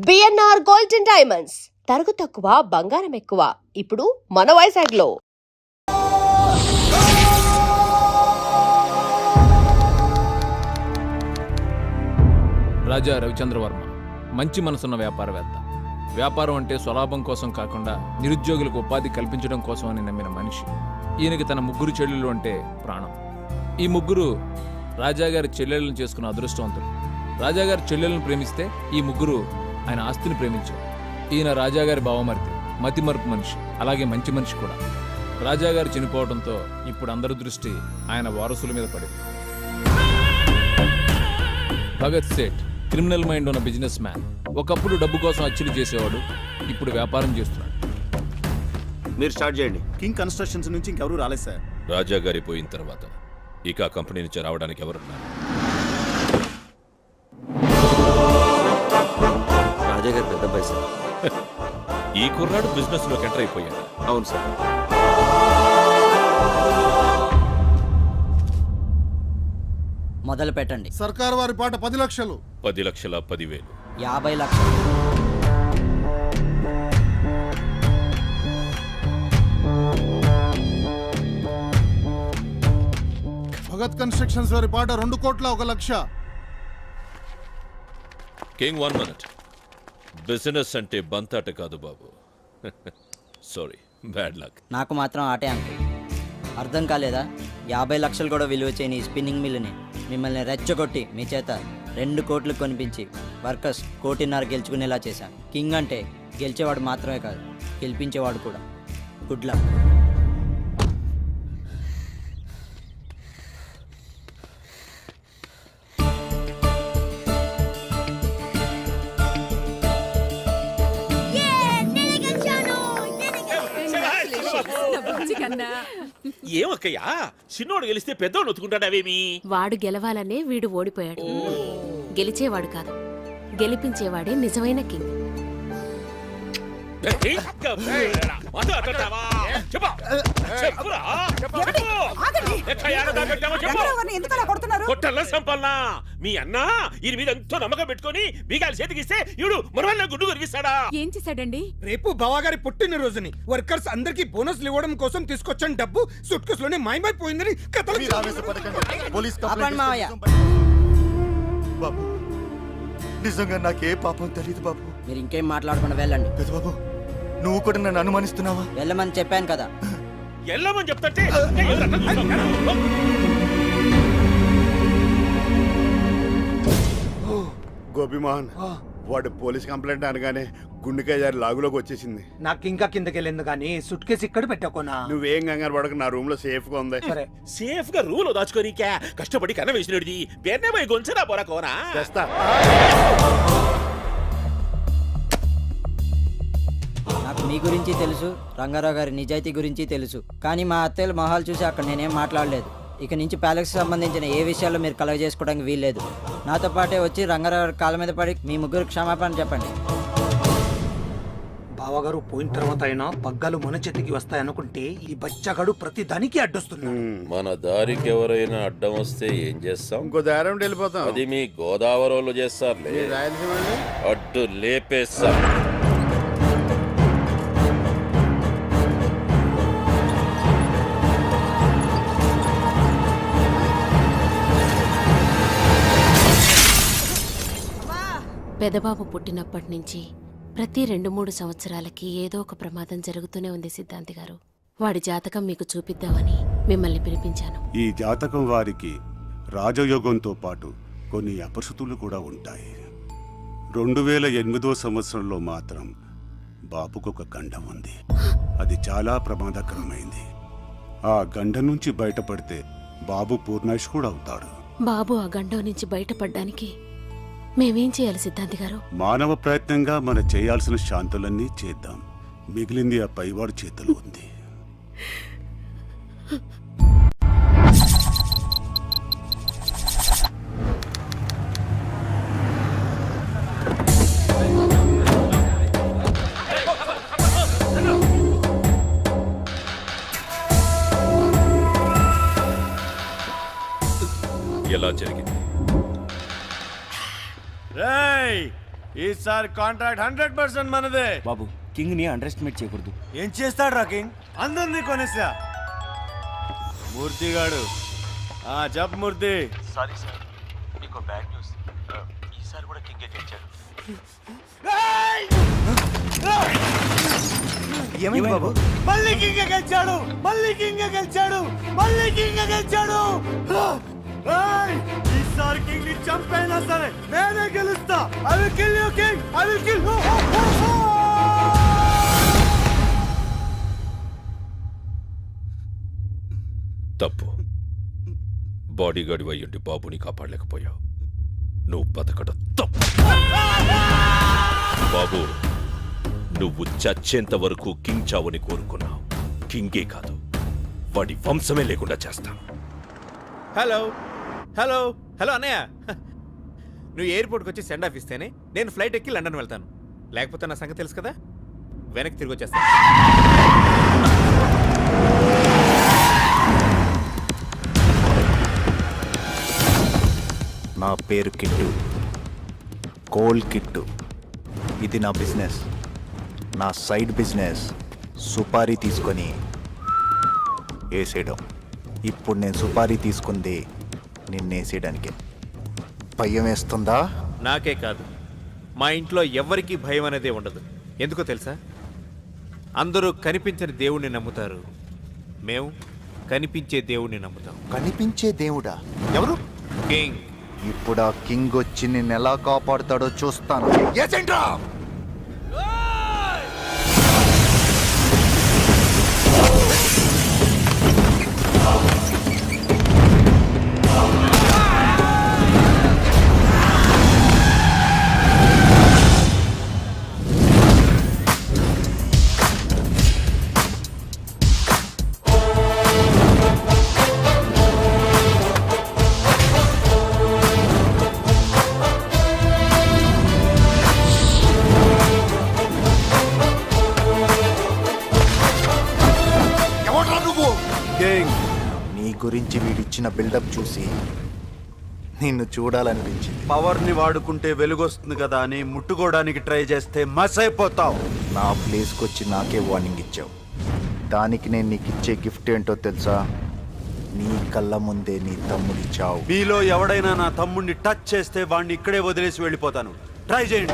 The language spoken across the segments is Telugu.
బిఎన్ఆర్ గోల్డెన్ డైమండ్స్ తరుగు తక్కువ బంగారం ఎక్కువ. ఇప్పుడు మన వైజాగ్లో. రాజా రవిచంద్రవర్మ మంచి మనసున్న వ్యాపారవేత్త. వ్యాపారం అంటే స్వలాభం కోసం కాకుండా నిరుద్యోగులకు ఉపాధి కల్పించడం కోసం అని నమ్మిన మనిషి. ఈయనకి తన ముగ్గురు చెల్లెళ్ళు అంటే ప్రాణం. ఈ ముగ్గురు రాజాగారి చెల్లెళ్ళను చేసుకున్న అదృష్టవంతులు. రాజాగారి చెల్లెలను ప్రేమిస్తే ఈ ముగ్గురు ఆయన ఆస్తిని ప్రేమించారు. ఈయన రాజాగారి బావమరిది, మతిమరుపు మనిషి, అలాగే మంచి మనిషి కూడా. రాజాగారు చనిపోవడంతో ఇప్పుడు అందరి దృష్టి ఆయన వారసుల మీద పడింది. భగత్ సేఠ్ క్రిమినల్ మైండ్ ఉన్న బిజినెస్ మ్యాన్. ఒకప్పుడు డబ్బు కోసం అచ్చులు చేసేవాడు, ఇప్పుడు వ్యాపారం చేస్తున్నాడు. మీరు స్టార్ట్ చేయండి. కింగ్ కన్స్ట్రక్షన్స్ నుంచి ఇంకెవరూ రాలేదు సార్. రాజా గారి పోయిన తర్వాత ఇక ఆ కంపెనీ నుంచి రావడానికి ఎవరున్నారు? రాజా గారు పెద్ద అబ్బాయి సార్. ఈ కుర్రాడు బిజినెస్ లోకి ఎంటర్ అయిపోయాడు. అవును సార్. మొదలు పెట్టండి. సర్కారు వారి పాట 10 లక్షలు. 10,10,10,000. 50 లక్షలు. భగత్ కన్స్ట్రక్షన్స్ వారి పాట 2,01,00,000. King 1 minute. బిజినెస్ అంటే బంతాట కాదు బాబు. Sorry, bad luck. నాకు మాత్రం ఆటే అంకుల్. అర్థం కాలేదా? 50 లక్షలు కూడా విలువ చేయని స్పిన్నింగ్ మిల్లుని మిమ్మల్ని రెచ్చగొట్టి మీ చేత 2 కోట్లు కొనిపించి వర్కర్స్ 1,50,00,000 గెలుచుకునేలా చేశాను. కింగ్ అంటే గెలిచేవాడు మాత్రమే కాదు, గెలిపించేవాడు కూడా. Good luck. ఏమక్కయ్యా, చిన్నోడు గెలిస్తే పెద్దోడు ఒత్తుకుంటాడావేమి? వాడు గెలవాలనే వీడు ఓడిపోయాడు. గెలిచేవాడు కాదు, గెలిపించేవాడే నిజమైన కింగ్. కొట్టల్లా సంపల్నా మీ అన్న ఈయన మీద ఎంతో నమ్మకం పెట్టుకుని బీగాలు చేతికిస్తే ఈడు మనవల్ల గుడ్డు కొరికిస్తాడా? ఏం చేశాడండి? రేపు బావగారి పుట్టినరోజుని వర్కర్స్ అందరికి బోనస్లు ఇవ్వడం కోసం తీసుకొచ్చిన డబ్బు సూట్ కేస్ లోనే మాయమైపోయిందని బాబు, నిజంగా నాకే పాపం తెలియదు బాబు. మీరు ఇంకేం మాట్లాడకుండా వెళ్ళండి. పెద్ద బాబు, నువ్వు కూడా నన్ను అనుమానిస్తున్నావా? వెళ్ళమని చెప్పాను కదా. ఎల్లమని చెప్తాంటే గోపిమోహన్, వాడు పోలీస్ కంప్లైంట్ అనగానే గుండెకాయ జారి లాగులోకి వచ్చేసింది. నాకు ఇంకా కిందకి వెళ్ళింది కానీ సూట్ కేసు ఇక్కడ పెట్టకోనా. నువ్వేం కంగారు పడక, నా రూమ్ లో సేఫ్ గా ఉంది. సరే, సేఫ్ గా రూల్ దాచుకొని కష్టపడి కన్న వేసినది పేరునే పోయి గొంచరా పోరా కోనా చేస్తా. నాకు మీ గురించి తెలుసు, రంగారావు గారి నిజాయితీ గురించి తెలుసు. కానీ మా అత్తయ్యల మొహాలు చూసి అక్కడ నేనేం మాట్లాడలేదు. ఇక నుంచి ప్యాలెక్స్ సంబంధించిన ఏ విషయాల్లో మీరు కలగ చేసుకోవడానికి వీల్లేదు. నాతో పాటే వచ్చి రంగారావు గారి కాళ్ళ మీద పడి మీ ముగ్గురు క్షమాపణ చెప్పండి. బావగారు పోయిన తర్వాత అయినా పగ్గాలు మన చేతికి వస్తాయనుకుంటే ఈ బచ్చగాడు ప్రతి దానికి అడ్డొస్తున్నాడు. మన దారికి ఎవరైనా అడ్డం వస్తే ఏం చేస్తాం? ఇంకో దారం వెళ్ళిపోతాం. అది మీ గోదావరిలో చేస్తారులే. అడ్డు లేపేస్తాం. పెదబాబు పుట్టినప్పటి నుంచి ప్రతి 2-3 సంవత్సరాలకి ఏదో ఒక ప్రమాదం జరుగుతూనే ఉంది సిద్ధాంతి గారు. వాడి జాతకం మీకు చూపిద్దామని మిమ్మల్ని పిలిపించాను. ఈ జాతకం వారికి రాజయోగంతో పాటు కొన్ని అపశృతులు కూడా ఉంటాయి. 2008వ సంవత్సరంలో మాత్రం బాబుకు ఒక గండం ఉంది. అది చాలా ప్రమాదకరమైంది. ఆ గండం నుంచి బయటపడితే బాబు పూర్ణాయుష్కుడు అవుతాడు. బాబు ఆ గండం నుంచి బయటపడ్డానికి మేమేం చేయాలి సిద్ధాంతి గారు? మానవ ప్రయత్నంగా మనం చేయాల్సిన శాంతులన్నీ చేద్దాం. మిగిలింది ఆ పైవాడి చేతిలో ఉంది. ఎలా జరిగింది? ఈసారి కాంట్రాక్ట్ 100% మనదే. బాబు కింగ్ ని అండర్ ఎస్టిమేట్ చేయకూడదు. ఏం చేస్తాడు రాకింగ్? అందరినీ కొనేసా. మూర్తిగాడు జప్ మూర్తి. సారీ సార్, మీకు బ్యాడ్ న్యూస్. ఈసారి కూడా కింగ్ గెలిచాడు. ఏమైంది బాబు? మళ్ళీ కింగ్ గెలిచాడు, మళ్ళీ కింగ్ గెలిచాడు, మళ్ళీ కింగ్ గెలిచాడు. ఈసారి కింగ్ ని చంపైనా సరే నేనే గెలుస్తా. I will kill you king, I will kill you. తప్పు. బాడీగార్డ్ అయ్యుండి బాబుని కాపాడలేకపోయావు. నువ్వు బతకడం తప్పు. బాబు, నువ్వు చచ్చేంత వరకు కింగ్ చావుని కోరుకున్నావు. కింగే కాదు, వాడి వంశమే లేకుండా చేస్తాను. హలో హలో హలో అన్నయ్య, నువ్వు ఎయిర్పోర్ట్కి వచ్చి సెండ్ ఆఫ్ ఇస్తేనే నేను ఫ్లైట్ ఎక్కి లండన్ వెళ్తాను. లేకపోతే నా సంగతి తెలుసు కదా, వెనక్కి తిరిగి వచ్చేస్తాను. నా పేరు కిట్టు, కోల్ కిట్టు. ఇది నా బిజినెస్. నా సైడ్ బిజినెస్ సుపారీ తీసుకొని వేసేయడం. ఇప్పుడు నేను సుపారీ తీసుకుంది నిన్నేసేయడానికే. భయం వేస్తుందా? నాకే కాదు, మా ఇంట్లో ఎవ్వరికీ భయం అనేదే ఉండదు. ఎందుకో తెలుసా? అందరూ కనిపించని దేవుణ్ణి నమ్ముతారు, మేము కనిపించే దేవుణ్ణి నమ్ముతాం. కనిపించే దేవుడా? ఎవరు? కింగ్. ఇప్పుడు ఆ కింగ్ వచ్చి నిన్ను ఎలా కాపాడుతాడో చూస్తాను. ఏసేంట్రా? నీ గురించి వీడిచ్చిన బిల్డప్ చూసి నిన్ను చూడాలనిపించింది. పవర్ ని వాడుకుంటే వెలుగొస్తుంది కదా అని ముట్టుకోవడానికి ట్రై చేస్తే మస్ అయిపోతావు. నా ప్లేస్కి వచ్చి నాకే వార్నింగ్ ఇచ్చావు. దానికి నేను నీకు ఇచ్చే గిఫ్ట్ ఏంటో తెలుసా? నీ కళ్ళ ముందే నీ తమ్ముడి చావు. మీలో ఎవడైనా నా తమ్ముడిని టచ్ చేస్తే వాడిని ఇక్కడే వదిలేసి వెళ్ళిపోతాను. ట్రై చేయండి.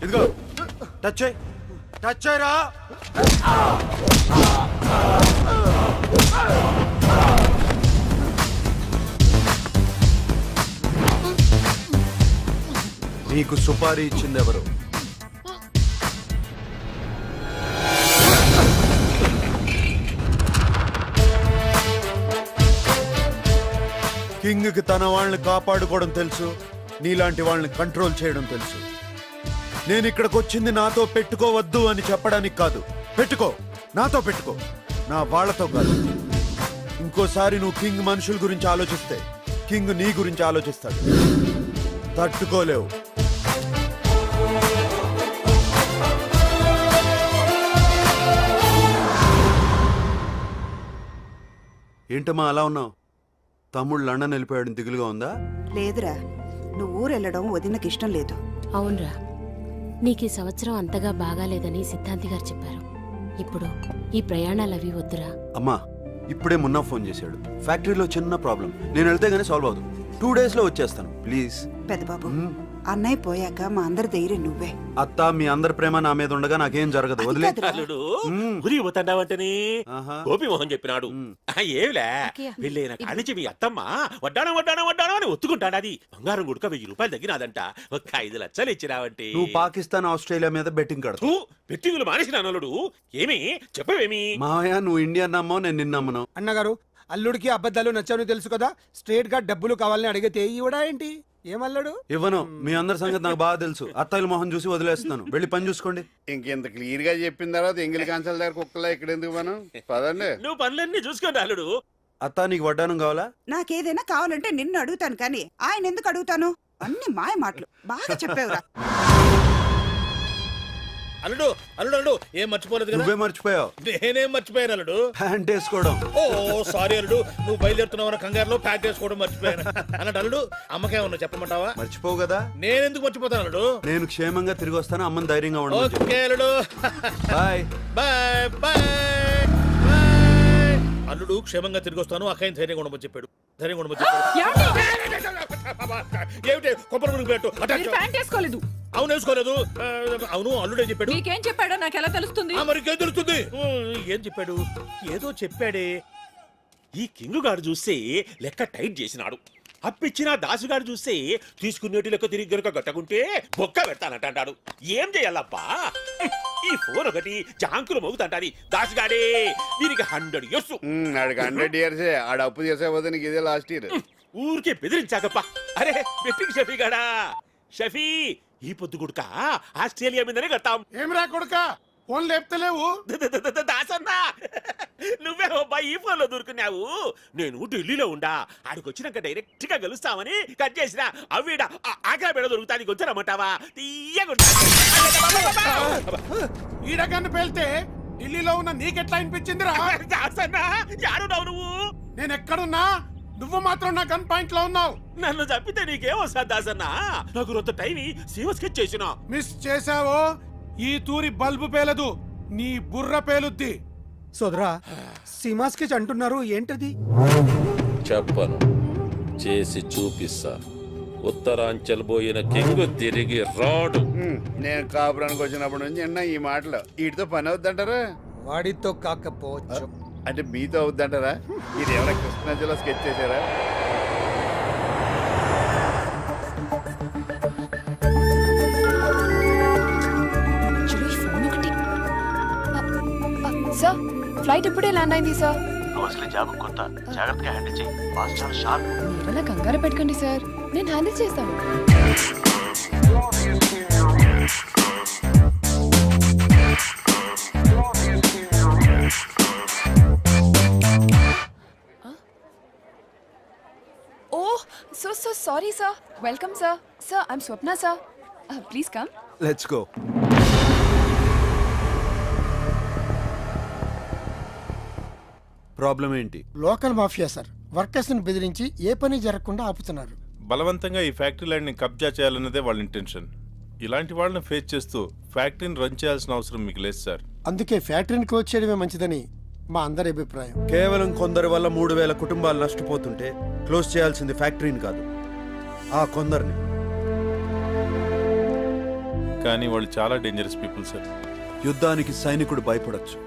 ఇదిగో టచ్ చేయి, టచ్ చేయరా. నీకు సుపారీ ఇచ్చింది ఎవరు? కింగ్కి తన వాళ్ళని కాపాడుకోవడం తెలుసు, నీలాంటి వాళ్ళని కంట్రోల్ చేయడం తెలుసు. నేను ఇక్కడికి వచ్చింది నాతో పెట్టుకోవద్దు అని చెప్పడానికి కాదు. పెట్టుకో, నాతో పెట్టుకో, నా వాళ్ళతో కాదు. ఇంకోసారి నువ్వు కింగ్ మనుషుల గురించి ఆలోచిస్తే కింగ్ నీ గురించి ఆలోచిస్తాడు. తట్టుకోలేవు. ఏంటమ్మా అలా ఉన్నావు? తమ్ముడు లండన్ వెళ్ళిపోయాడు, దిగులుగా ఉందా? లేదురా, నువ్వు ఊరెళ్ళడం వదినకి ఇష్టం లేదు. అవునరా, నీకు ఈ సంవత్సరం అంతగా బాగాలేదని సిద్ధాంతి గారు చెప్పారు. ఇప్పుడు ఈ ప్రయాణాలు అవి వద్దురా. అమ్మా ఇప్పుడే మున్నా ఫోన్ చేశాడు. ఫ్యాక్టరీలో చిన్న ప్రాబ్లం, నేను వెళ్తే గానీ సాల్వ్ అవుతుంది. 2 days లో వచ్చేస్తాను, ప్లీజ్. పెద్దబాబు, అన్నయ్య పోయాక మా అందరి ధైర్యం నువ్వే. అత్త, మీ అందరి ప్రేమ నా మీద ఉండగా నాకేం జరగదు, వదిలే. అల్లుడు గురి పోతాండావంటని ఆహా. గోపి మోహన్ చెప్పినాడు. ఏమిలే వెళ్ళైన కానించి మీ అత్తమ్మ వడ్డానం వడ్డానం వడ్డానం అని ఒత్తుకుంటాడు. అది బంగారం గుడక 1000 రూపాయలు తగ్గినాదంట. ఒక 5 లక్షలు ఇచ్చినావంటే నువ్వు పాకిస్తాన్, ఆస్ట్రేలియా మీద బెట్టింగ్ కడతావు. పెట్టింగులు మానేసిన అల్లుడు. ఏమి చెప్పవేమి? మావయ్య, నువ్వు ఇండియా నమ్మవు, నేను నిన్నమ్మను. అన్నగారు, అల్లుడికి అబద్ధాలు నచ్చావని తెలుసు కదా, స్ట్రేట్ గా డబ్బులు కావాలని అడిగితే ఇవ్వడా ఏంటి? ఏమల్లాడు? ఇవ్వను. మీ అందరి సంగతి నాకు బాగా తెలుసు. అత్తయ్యల మొహం చూసి వదిలేస్తున్నాను, వెళ్ళి పని చూసుకోండి. ఇంకెంత క్లియర్ గా చెప్పిన తర్వాత ఎంగిలి కాంచాల దగ్గర కుక్కలా ఇక్కడ ఎందుకు మనం పదండి. నువ్వు పనులన్నీ చూసుకోండి అల్లుడు. అత్త, నీకు వడ్డానం కావాలా? నాకేదైనా కావాలంటే నిన్ను అడుగుతాను, కానీ ఆయన ఎందుకు అడుగుతాను? అన్ని మాయ మాటలు. బాగా చెప్పావురా. అల్లుడు అల్లుడు అల్లుడు ఏం మర్చిపోలేదు కదా? నువ్వే మర్చిపోయావు. నేనేం మర్చిపోయాను అల్లుడు? ప్యాంట్ వేసుకోవడం. ఓ సారీ అల్లుడు, నువ్వు బయలుదేరుతున్నావు కంగారులో ప్యాక్ చేసుకోవడం మర్చిపోయాను. అన్నట్టు అల్లుడు, అమ్మకేమన్నా చెప్పమంటావా? మర్చిపోవు కదా. నేనెందుకు మర్చిపోతాను అల్లుడు? నేను క్షేమంగా తిరిగి వస్తాను, అమ్మని ధైర్యంగా ఉండదు. ఓకే అల్లుడు, బాయ్ బాయ్ బాయ్ బాయ్. అల్లుడు క్షేమంగా తిరిగి వస్తాను, అక్కయ్య ధైర్యంగా ఉండమని చెప్పాడు. ధైర్యంగా ఉండమని చెప్పాడు. ఏమిటి కొబ్బరి మురుగు పెట్టు? వేసుకోలేదు. అవును వేసుకోలేదు. అవును అల్లుడే చెప్పాడు. నీకేం చెప్పాడో నాకు ఎలా తెలుస్తుంది? మరికేం తెలుస్తుంది? ఏం చెప్పాడు? ఏదో చెప్పాడే. ఈ కింగ్ గారు చూస్తే లెక్క టైట్ చేసినాడు. అప్పిచ్చిన దాసుగాడు చూస్తే తీసుకునేటి లెక్క తిరిగి గనుక గట్టకుంటే బొక్క పెడతానంటాడు. ఏం చేయాలబ్బా? ఈ ఫోన్ ఒకటి జాంకులు మోగుతంటాది. దాసుగాడే వీరికి 100 years. ఆడికి 100 years. ఆడ అప్పు చేసే పోతే నీకు ఇదే లాస్ట్ ఇయర్. ఊరికే బెదిరించాకప్ప. అరే బెట్టింగ్ షఫీ గాడా. షఫీ, ఈ పొద్దు గుడుక ఆస్ట్రేలియా మీదనే కడతాం. ఏమిరా కొడుక, ఫోన్ లేపుతలేవు? దాసన్నా, నువ్వే అబ్బాయి ఈ ఫోన్ లో దొరుకున్నావు. నేను ఢిల్లీలో ఉండా. ఆడికి వచ్చినాక డైరెక్ట్ గా గెలుస్తామని కట్ చేసిన. అవిడ ఆగ్రా బెడ దొరుకుతానికి వచ్చారమ్మంటావా? తీయగుంటా. ఈ రకాన్ని పేల్తే ఢిల్లీలో ఉన్న నీకెట్లా అనిపించిందిరా? దాసన్నా, యాడున్నావు నువ్వు? నేను ఎక్కడున్నా, నువ్వు మాత్రం నా గన్ పాయింట్ లో ఉన్నావు. నన్ను చంపితే నీకేమొస్తా దాసన్నా? నాకు రొంత టైం సీమ స్కెచ్ చేసిన. మిస్ చేసావో ఈ తూరి బల్బు పేలదు, నీ బుర్ర పేలుద్ది. సోదరా, సీమాస్కెచ్ అంటున్నారు, ఏంటది? చెప్పను, చేసి చూపిస్తా. ఉత్తరాంచల్ పోయిన కింగ్ తిరిగి రాడు. నేను కాపురానికి వచ్చినప్పటి నుంచి నిన్న ఈ మాటలు. వీటితో పని అవుద్దంటారా? వాడితో కాకపోవచ్చు. అంటే మీతో అవుద్దంటారా? ఇది ఏమైనా కృష్ణా జిల్లా స్కెచ్ చేశారా? సార్, ఫ్లైట్ ఇప్పుడే ల్యాండ్ అయింది సార్. నువ్వు అసలు జాబ్ కొత్త, జాగ్రత్తగా హ్యాండిల్ చేయి. బాస్ చాలా షార్ప్. మీరలా కంగారు పెట్టకండి సార్, నేను హ్యాండిల్ చేస్తాను. Oh so sorry sir. Welcome sir. Sir, I'm Swapna sir. Please come. Let's go. Problem ఏంటి? లోకల్ మాఫియా సార్, వర్కర్స్ ని బెదిరించి ఏ పని జరగకుండా ఆపుతున్నారు. బలవంతంగా ఈ ఫ్యాక్టరీ ల్యాండ్ని కబ్జా చేయాలన్నదే వాళ్ళ ఇంటెన్షన్. ఇలాంటి వాళ్ళని ఫేస్ చేస్తూ ఫ్యాక్టరీని రన్ చేయాల్సిన అవసరం మీకు లేదు సార్. అందుకే ఫ్యాక్టరీని క్లోజ్ చేయడమే మంచిదని మా అందరి అభిప్రాయం. కేవలం కొందరి వల్ల 3000 కుటుంబాలు నష్టపోతుంటే క్లోజ్ చేయాల్సింది ఫ్యాక్టరీని కాదు, ఆ కొందరిని. కానీ వాళ్ళు చాలా డేంజరస్ పీపుల్ సార్. యుద్ధానికి సైనికుడు భయపడొచ్చు,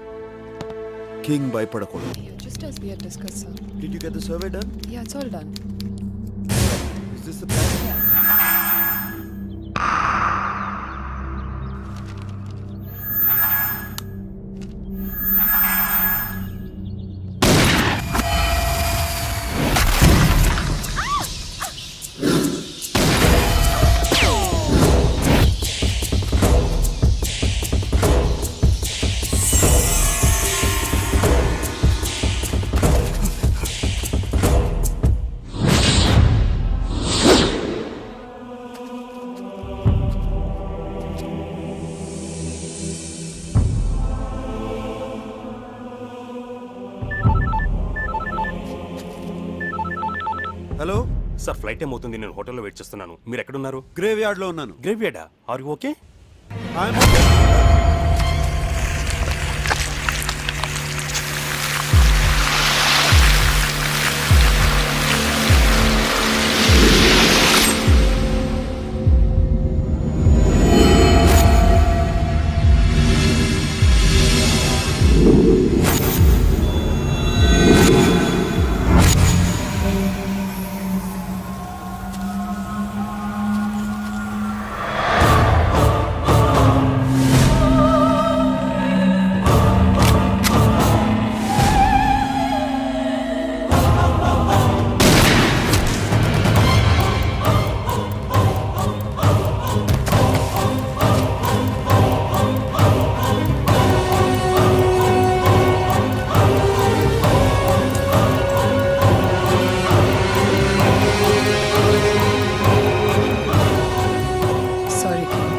కింగ్ భయపడకూడదు. Just as we had discussed, sir. Did you get the survey done? Yeah, it's all done. Is this the plan? Hello sir flight time అవుతుంది, నేను హోటల్లో వెయిట్ చేస్తున్నాను. మీరు ఎక్కడున్నారు? గ్రేవ్ యార్డ్ లో ఉన్నాను. గ్రేవ్ యార్డా? Are you okay? I'm okay. Sorry, King.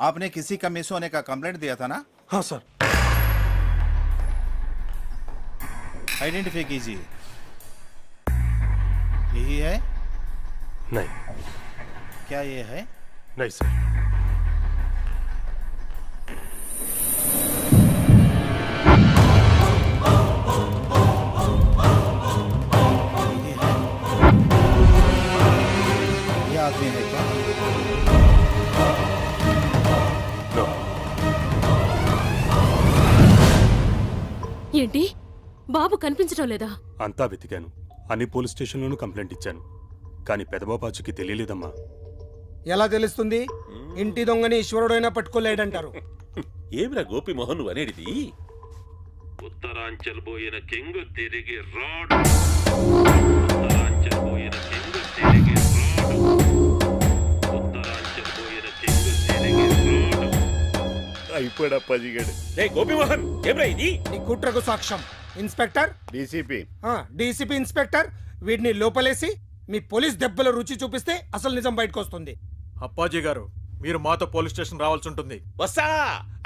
आपने किसी का मिस होने का कंप्लेंट दिया था ना? हाँ सर. आइडेंटिफाई कीजिए. यही है? नहीं. क्या ये है? नहीं सर. ये है? ये आदमी है क्या? No. ఏంటి బాబు కనిపించడం లేదా? అంతా వెతికాను, అన్ని పోలీస్ స్టేషన్లోనూ కంప్లైంట్ ఇచ్చాను, కానీ పెదబాబాచుకి తెలియలేదమ్మా. ఎలా తెలుస్తుంది? ఇంటి దొంగని ఈశ్వరుడైనా పట్టుకోలేడంటారు. ఏమిరా గోపి మోహన్ నువ్వు అనేటిది? ఉత్తరాంచల్ పోయిన కింగ్ తిరిగి రాడు. ఉత్తరాంచల్ పోయిన కింగ్ తిరిగి రాడు. ఉత్తరాంచల్ పోయిన కింగ్ తిరిగి రాడు. అయిపోయాడు అప్పాజీగాడు. రే గోపి మోహన్ ఏమిరా ఇది? ఈ కుట్రకు సాక్ష్యం ఇన్స్పెక్టర్, డీసీపీ డీసీపీ ఇన్స్పెక్టర్, వీడిని లోపలేసి మీ పోలీస్ దెబ్బల రుచి చూపిస్తే అసలు నిజం బయటకు వస్తుంది. అప్పాజీ గారు, మీరు మాతో పోలీస్ స్టేషన్ రావాల్సి ఉంటుంది. వస్తా.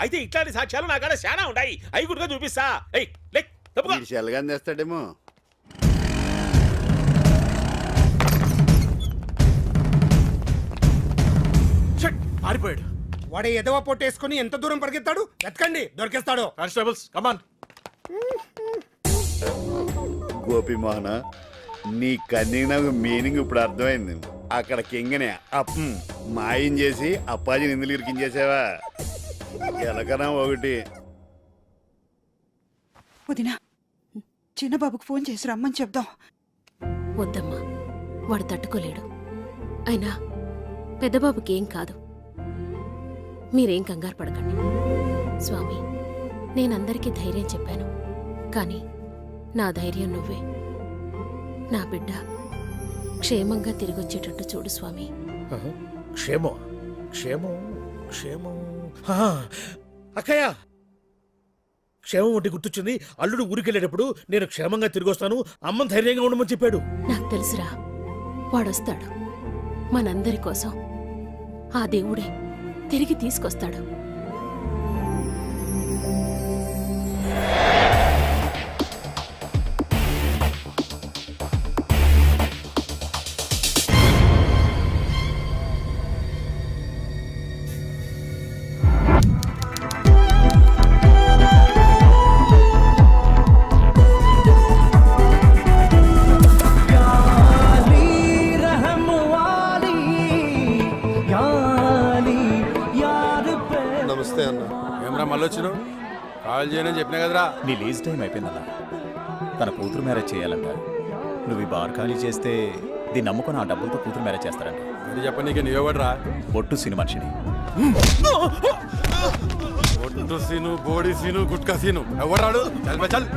అయితే ఇట్లాంటి సాక్ష్యాలు నా కాడ చాలా ఉన్నాయి, అవి కూడా చూపిస్తా. ఏయ్ లెక్ తప్పుకో. వీడు చెల్లగాని తెస్తాడేమో. షట్, పారిపోయాడు. వాడే ఎదవ పొట్టేసుకుని ఎంత దూరం పరిగెత్తాడు? ఎత్కండి, దొరికేస్తాడు. Constables come on. గోపి మోహన, నీ కన్నింగ్ నాకు మీనింగ్ ఇప్పుడు అర్థమైంది. అక్కడ కింగనే మాయం చేసి అప్పాజీని ఎందుకు ఇరికించేసావా? ఎలకనా ఒకటి. వదినా, చిన్నబాబుకు ఫోన్ చేసి రమ్మని చెప్దాం. వద్దమ్మా, వాడు తట్టుకోలేడు. అయినా పెద్దబాబుకి ఏం కాదు. మీరేం కంగారు పడకండి. స్వామి, నేనందరికీ ధైర్యం చెప్పాను, కానీ నా ధైర్యం నువ్వే. నా బిడ్డ క్షేమంగా తిరిగొచ్చేటట్టు చూడు స్వామి. క్షేమం క్షేమం క్షేమం. అక్కయ్య, క్షేమం ఒకటి గుర్తొచ్చింది. అల్లుడు ఊరికెళ్ళేటప్పుడు నేను క్షేమంగా తిరిగి వస్తాను, అమ్మని ధైర్యంగా ఉండమని చెప్పాడు. నాకు తెలుసురా, వాడొస్తాడు. మనందరి కోసం ఆ దేవుడే తిరిగి తీసుకొస్తాడు. నమస్తే అన్న. ఏమరా మళ్ళీ వచ్చినావు? కాల్ చేయనని చెప్పినా కదరా. నీ లీజ్ టైం అయిపోయిందన్న. తన కూతురు మ్యారేజ్ చేయాలంట. నువ్వు ఈ బార్ ఖాళీ చేస్తే దీన్ని నమ్ముకొని ఆ డబ్బులతో కూతురు మ్యారేజ్ చేస్తారంట. అది చెప్పనీకే నీవెవడరా? బొట్టు సిని మనిషిని. ఒట్టు సీను, బోడి సీను, గుట్కా సీను ఎవడాడు? చల్ బే చల్.